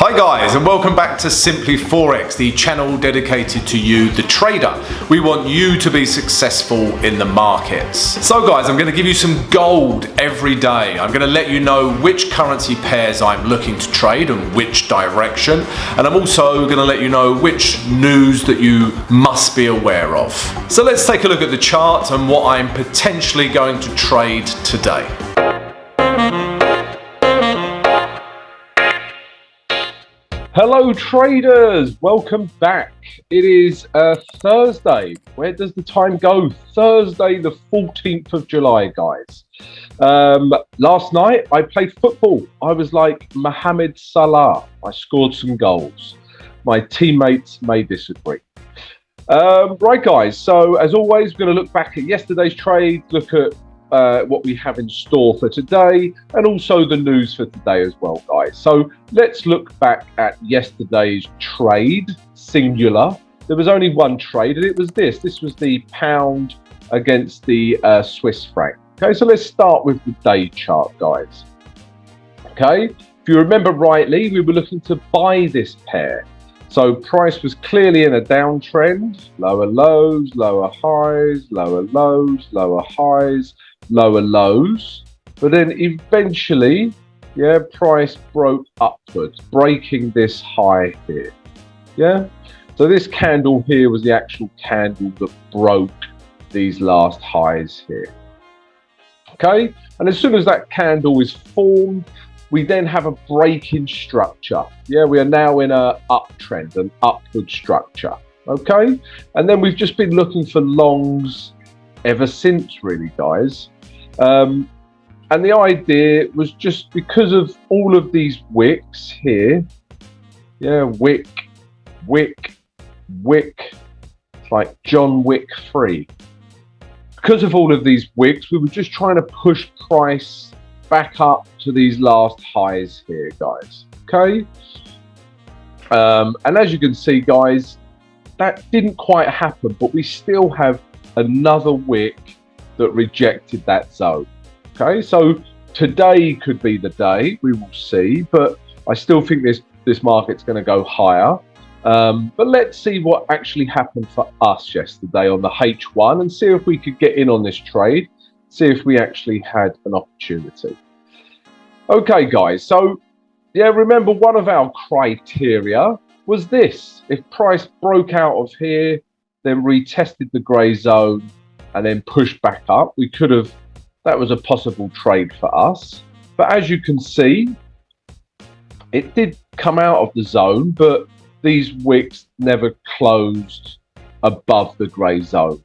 Hi guys, and welcome back to Simply Forex, the channel dedicated to you, the trader. We want you to be successful in the markets. So guys, I'm going to give you some gold every day. I'm going to let you know which currency pairs I'm looking to trade and which direction. And I'm also going to let you know which news that you must be aware of. So let's take a look at the chart and what I'm potentially going to trade today. Hello traders, welcome back. It is Thursday. Where does the time go? Thursday the 14th of July, guys. Last night I played football. I was like Mohamed Salah. I scored some goals. My teammates may disagree. Right guys, so as always we're going to look back at yesterday's trade, look at what we have in store for today, and also the news for today as well, guys. So let's look back at yesterday's trade, singular. There was only one trade, and it was this. This was the pound against the Swiss franc. Okay, so let's start with the day chart, guys. Okay, if you remember rightly, we were looking to buy this pair. So price was clearly in a downtrend, lower lows, lower highs, lower lows, lower highs, lower lows, but then eventually, price broke upwards, breaking this high here. So this candle here was the actual candle that broke these last highs here. Okay, and as soon as that candle is formed, we then have a break in structure. We are now in an uptrend, an upward structure. Okay, and then we've just been looking for longs ever since, really, guys. And the idea was just because of all of these wicks here, wick, it's like John Wick 3. Because of all of these wicks, we were just trying to push price back up to these last highs here, guys. Okay, and as you can see, guys, that didn't quite happen, but we still have another wick that rejected that zone. Okay, so today could be the day, we will see, but I still think this market's going to go higher. But let's see what actually happened for us yesterday on the H1 and see if we could get in on this trade, see if we actually had an opportunity. Okay guys, so remember, one of our criteria was this: if price broke out of here, then retested the grey zone and then pushed back up, we could have, that was a possible trade for us. But as you can see, it did come out of the zone, but these wicks never closed above the grey zone.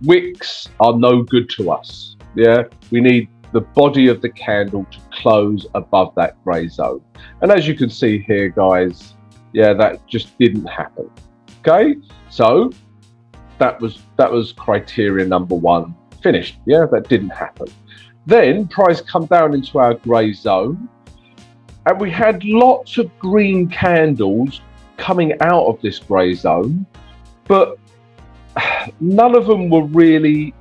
Wicks are no good to us. We need the body of the candle to close above that grey zone. And as you can see here, guys, that just didn't happen. Okay, so that was criteria number one finished. That didn't happen. Then price come down into our grey zone, and we had lots of green candles coming out of this grey zone, but none of them were really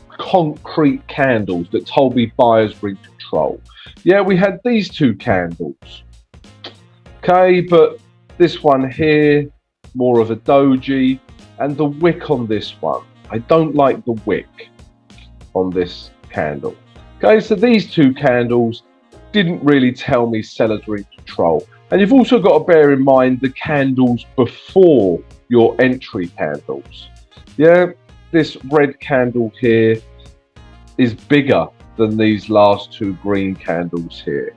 concrete candles that told me buyers were in control. We had these two candles. Okay, but this one here, more of a doji, and the wick on this one, I don't like the wick on this candle. Okay, so these two candles didn't really tell me sellers were in control. And you've also got to bear in mind the candles before your entry candles. This red candle here is bigger than these last two green candles here.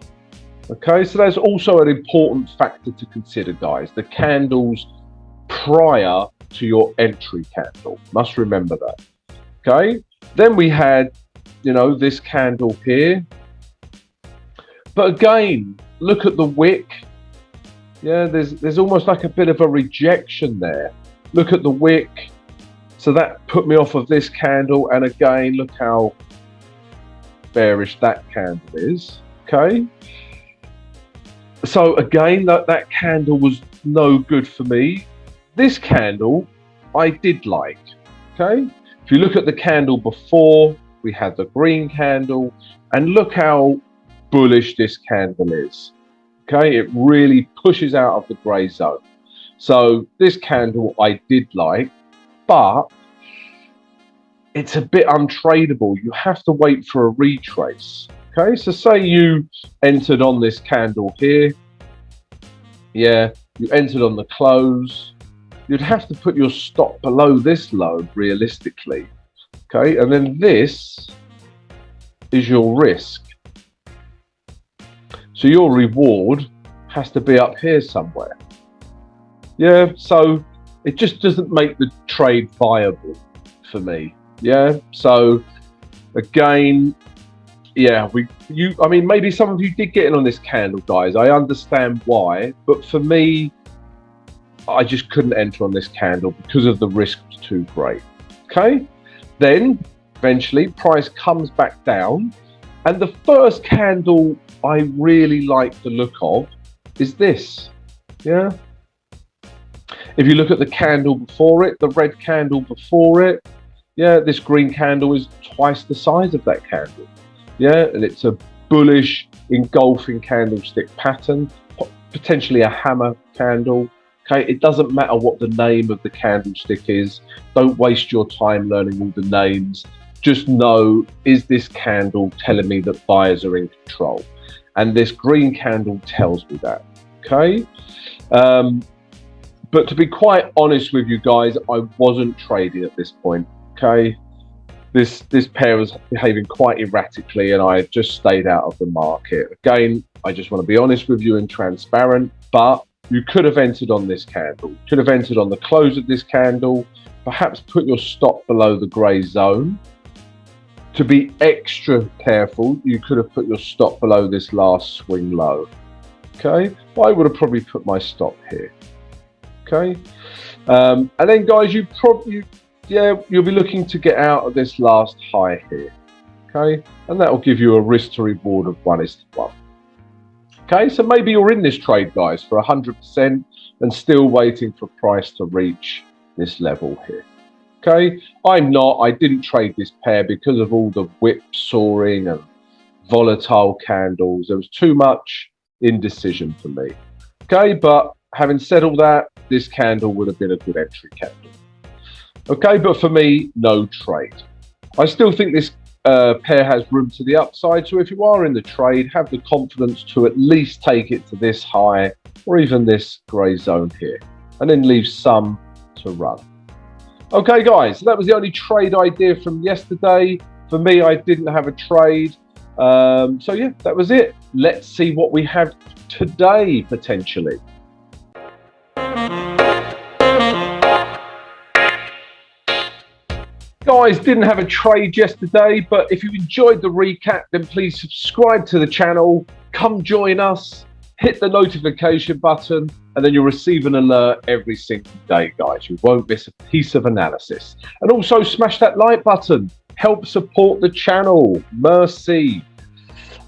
Okay, so that's also an important factor to consider, guys. The candles prior to your entry candle. Must remember that. Okay, then we had, this candle here. But again, look at the wick. There's almost like a bit of a rejection there. Look at the wick. So that put me off of this candle. And again, look how bearish that candle is. Okay. So again, that candle was no good for me. This candle I did like. Okay. If you look at the candle before, we had the green candle, and look how bullish this candle is. Okay, it really pushes out of the grey zone. So this candle I did like, but it's a bit untradeable. You have to wait for a retrace. Okay, so say you entered on this candle here. Yeah, you entered on the close. You'd have to put your stop below this low realistically. Okay, and then this is your risk. So your reward has to be up here somewhere. Yeah, so it just doesn't make the trade viable for me. Yeah, so again, yeah, I mean, maybe some of you did get in on this candle, guys. I understand why, but for me, I just couldn't enter on this candle because of the risk was too great. Okay, then eventually price comes back down, and the first candle I really like the look of is this. Yeah, if you look at the candle before it, the red candle before it, yeah, this green candle is twice the size of that candle. Yeah, and it's a bullish engulfing candlestick pattern, potentially a hammer candle. Okay, it doesn't matter what the name of the candlestick is. Don't waste your time learning all the names. Just know, is this candle telling me that buyers are in control? And this green candle tells me that. Okay, but to be quite honest with you guys, I wasn't trading at this point. Okay, this pair was behaving quite erratically, and I just stayed out of the market. Again, I just want to be honest with you and transparent, but you could have entered on this candle, could have entered on the close of this candle, perhaps put your stop below the grey zone. To be extra careful, you could have put your stop below this last swing low. Okay, well, I would have probably put my stop here. Okay, and then guys, you'll be looking to get out of this last high here. Okay, and that will give you a risk to reward of 1:1. Okay, so maybe you're in this trade, guys, for 100% and still waiting for price to reach this level here. Okay, I'm not. I didn't trade this pair because of all the whip soaring and volatile candles. There was too much indecision for me. Okay, but having said all that, this candle would have been a good entry candle. Okay, but for me, no trade. I still think this pair has room to the upside. So if you are in the trade, have the confidence to at least take it to this high or even this grey zone here, and then leave some to run. Okay, guys, so that was the only trade idea from yesterday. For me, I didn't have a trade. So yeah, that was it. Let's see what we have today, potentially. Guys, didn't have a trade yesterday, but if you enjoyed the recap, then please subscribe to the channel, come join us, hit the notification button, and then you'll receive an alert every single day, guys. You won't miss a piece of analysis. And also smash that like button, help support the channel. Mercy.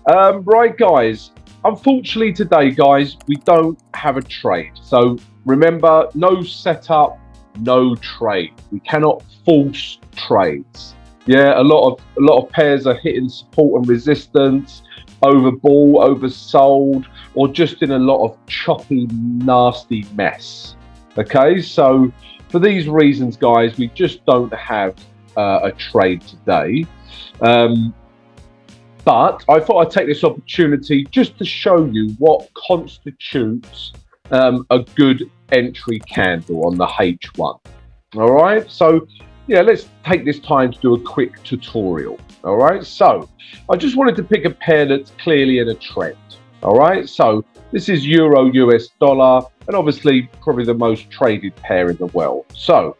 Right, guys, unfortunately today, guys, we don't have a trade. So remember, no setup, no trade. We cannot force trades. Yeah, a lot of pairs are hitting support and resistance, overbought, oversold, or just in a lot of choppy, nasty mess. Okay, so for these reasons, guys, we just don't have a trade today. But I thought I'd take this opportunity just to show you what constitutes a good entry candle on the H1. All right, so yeah, let's take this time to do a quick tutorial. All right, so I just wanted to pick a pair that's clearly in a trend. All right, so this is Euro US dollar, and obviously probably the most traded pair in the world. So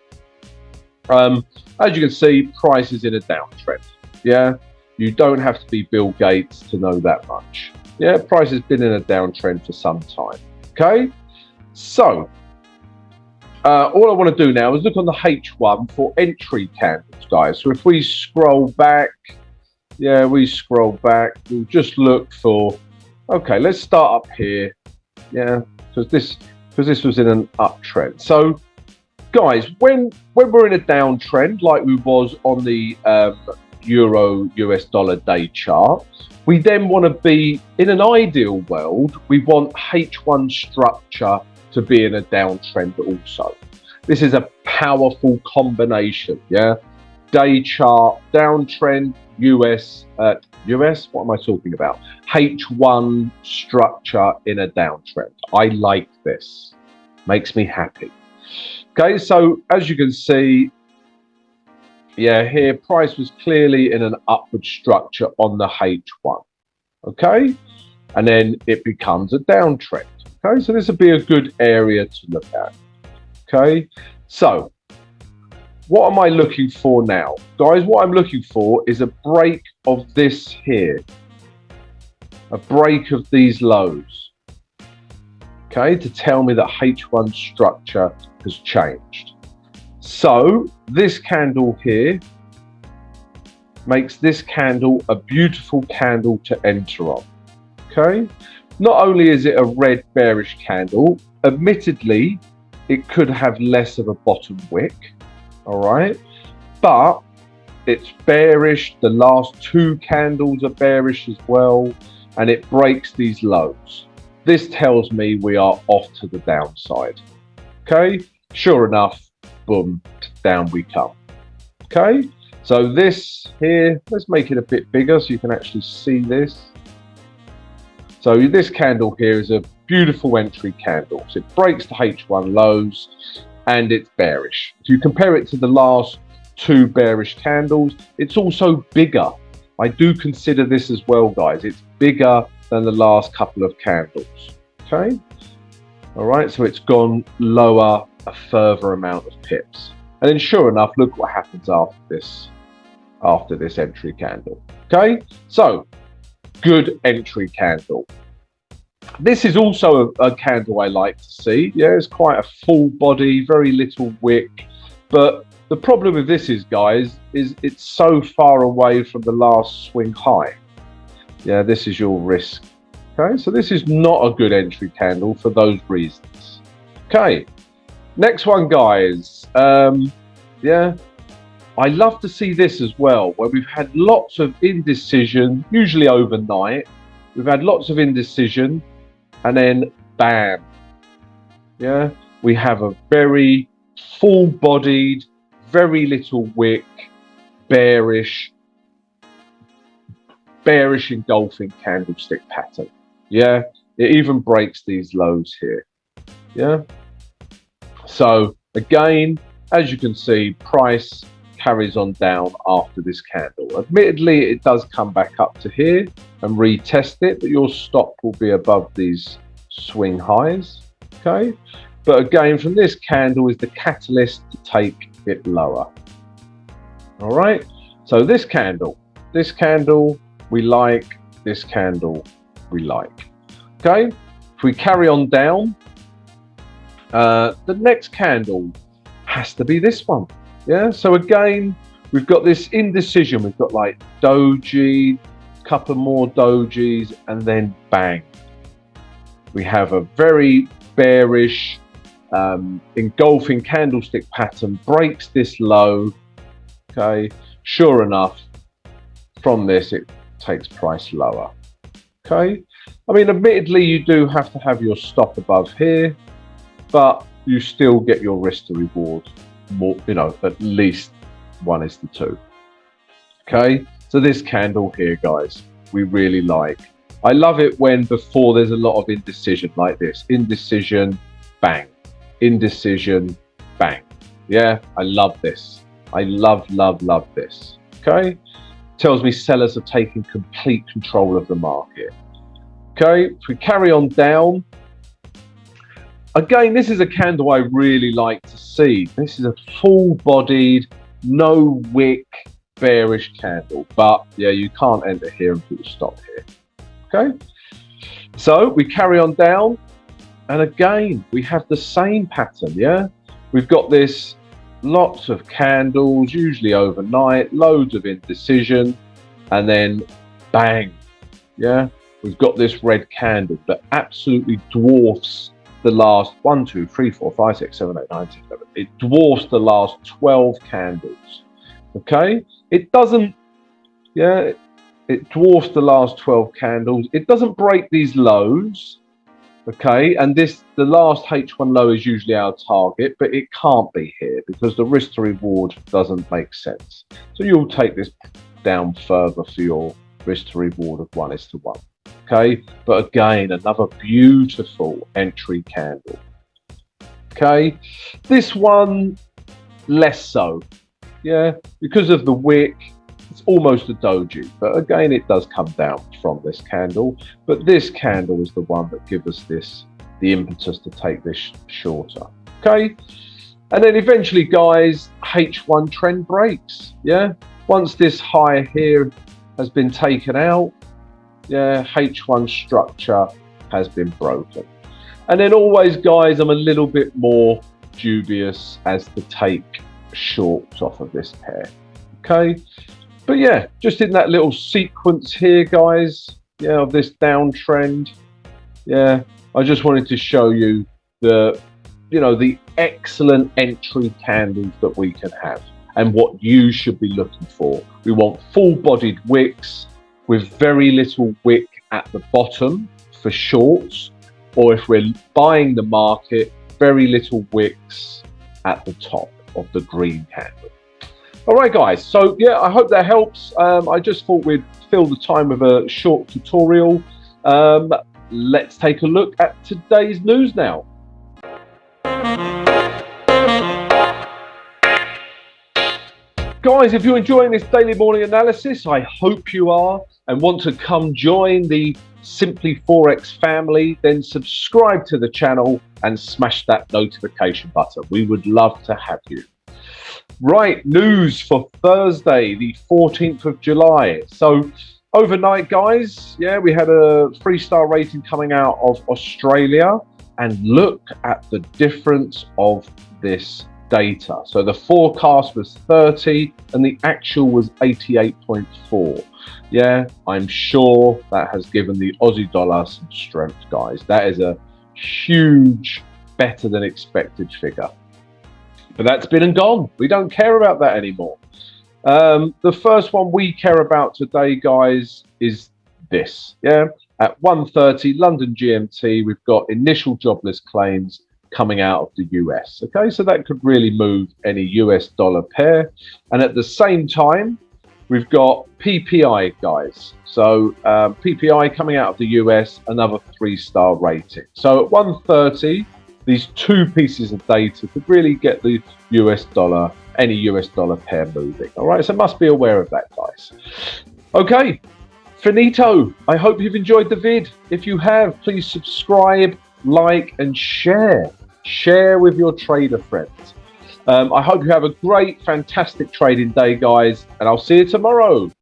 as you can see, price is in a downtrend. Yeah, you don't have to be Bill Gates to know that much. Yeah, price has been in a downtrend for some time. Okay, so all I want to do now is look on the H1 for entry candles, guys. So if we scroll back, yeah, we scroll back, we'll just look for, okay, let's start up here. Yeah, because this was in an uptrend. So guys, when we're in a downtrend like we was on the Euro US dollar day chart, We then want to be, in an ideal world, we want H1 structure to be in a downtrend also. This is a powerful combination, yeah? Day chart, downtrend, US, what am I talking about? H1 structure in a downtrend. I like this. Makes me happy. Okay, so as you can see, yeah, here price was clearly in an upward structure on the H1. Okay, and then it becomes a downtrend. Okay, so this would be a good area to look at. Okay, so what am I looking for now? Guys, what I'm looking for is a break of this here. A break of these lows. Okay, to tell me that H1 structure has changed. So this candle here makes this candle a beautiful candle to enter on. Okay, not only is it a red bearish candle, admittedly, it could have less of a bottom wick. All right, but it's bearish. The last two candles are bearish as well, and it breaks these lows. This tells me we are off to the downside. Okay, sure enough, boom, down we come. Okay, so this here, let's make it a bit bigger so you can actually see this. So this candle here is a beautiful entry candle. So it breaks the H1 lows and it's bearish. If you compare it to the last two bearish candles, it's also bigger. I do consider this as well, guys. It's bigger than the last couple of candles. Okay, all right, so it's gone lower a further amount of pips, and then sure enough, look what happens after this entry candle. Okay, so good entry candle. This is also a candle I like to see. Yeah, it's quite a full body, very little wick, but the problem with this is, guys, is it's so far away from the last swing high. Yeah, this is your risk. Okay, so this is not a good entry candle for those reasons. Okay, next one, guys. Yeah, I love to see this as well, where we've had lots of indecision, usually overnight. We've had lots of indecision, and then bam. Yeah, we have a very full-bodied, very little wick, bearish engulfing candlestick pattern. Yeah, it even breaks these lows here. Yeah, so again, as you can see, price carries on down after this candle. Admittedly, it does come back up to here and retest it, but your stop will be above these swing highs. Okay, but again, from this candle is the catalyst to take it lower. All right, so this candle we like, this candle we like. Okay, if we carry on down, the next candle has to be this one. Yeah, so again, we've got this indecision. We've got like doji, couple more dojis, and then bang. We have a very bearish engulfing candlestick pattern, breaks this low. Okay, sure enough, from this it takes price lower. Okay, I mean, admittedly, you do have to have your stop above here, but you still get your risk to reward more, you know, at least 1:2. Okay, so this candle here, guys, we really like. I love it when before there's a lot of indecision like this. Indecision, bang. Indecision, bang. Yeah, I love this. I love this. Okay, tells me sellers are taking complete control of the market. Okay, if we carry on down, again, this is a candle I really like to see. This is a full-bodied, no wick, bearish candle. But yeah, you can't enter here and put a stop here. Okay, so we carry on down, and again, we have the same pattern. Yeah, we've got this, lots of candles, usually overnight, loads of indecision, and then bang. Yeah, we've got this red candle that absolutely dwarfs the last 1, 2, 3, 4, 5, 6, 7, 8, 9, 10, 11. It dwarfs the last 12 candles. Okay, it doesn't, yeah, It dwarfs the last 12 candles. It doesn't break these lows. Okay, and the last H1 low is usually our target, but it can't be here because the risk to reward doesn't make sense. So you'll take this down further for your risk to reward of 1:1. Okay, but again, another beautiful entry candle. Okay, this one less so. Yeah, because of the wick, it's almost a doji, but again, it does come down from this candle. But this candle is the one that gives us the impetus to take this shorter. Okay, and then eventually, guys, H1 trend breaks. Yeah, once this high here has been taken out, yeah, H1 structure has been broken. And then always, guys, I'm a little bit more dubious as to take shorts off of this pair. Okay. But yeah, just in that little sequence here, guys, yeah, of this downtrend, yeah, I just wanted to show you the excellent entry candles that we can have and what you should be looking for. We want full-bodied wicks with very little wick at the bottom for shorts, or if we're buying the market, very little wicks at the top of the green candle. All right, guys. So, yeah, I hope that helps. I just thought we'd fill the time with a short tutorial. Let's take a look at today's news now. Guys, if you're enjoying this daily morning analysis, I hope you are, and want to come join the Simply Forex family, then subscribe to the channel and smash that notification button. We would love to have you. Right, news for Thursday, the 14th of July. So overnight, guys, yeah, we had a 3-star rating coming out of Australia, and look at the difference of this data. So the forecast was 30 and the actual was 88.4. Yeah, I'm sure that has given the Aussie dollar some strength, guys. That is a huge, better than expected figure. But that's been and gone. We don't care about that anymore. The first one we care about today, guys, is this. Yeah, at 1:30 London GMT, we've got initial jobless claims coming out of the US. Okay, so that could really move any US dollar pair. And at the same time, we've got PPI, guys. So PPI coming out of the US, another 3-star rating. So at 1:30. These two pieces of data could really get the US dollar, any US dollar pair moving. All right, so must be aware of that, guys. Okay, finito. I hope you've enjoyed the vid. If you have, please subscribe, like, and share. Share with your trader friends. I hope you have a great, fantastic trading day, guys, and I'll see you tomorrow.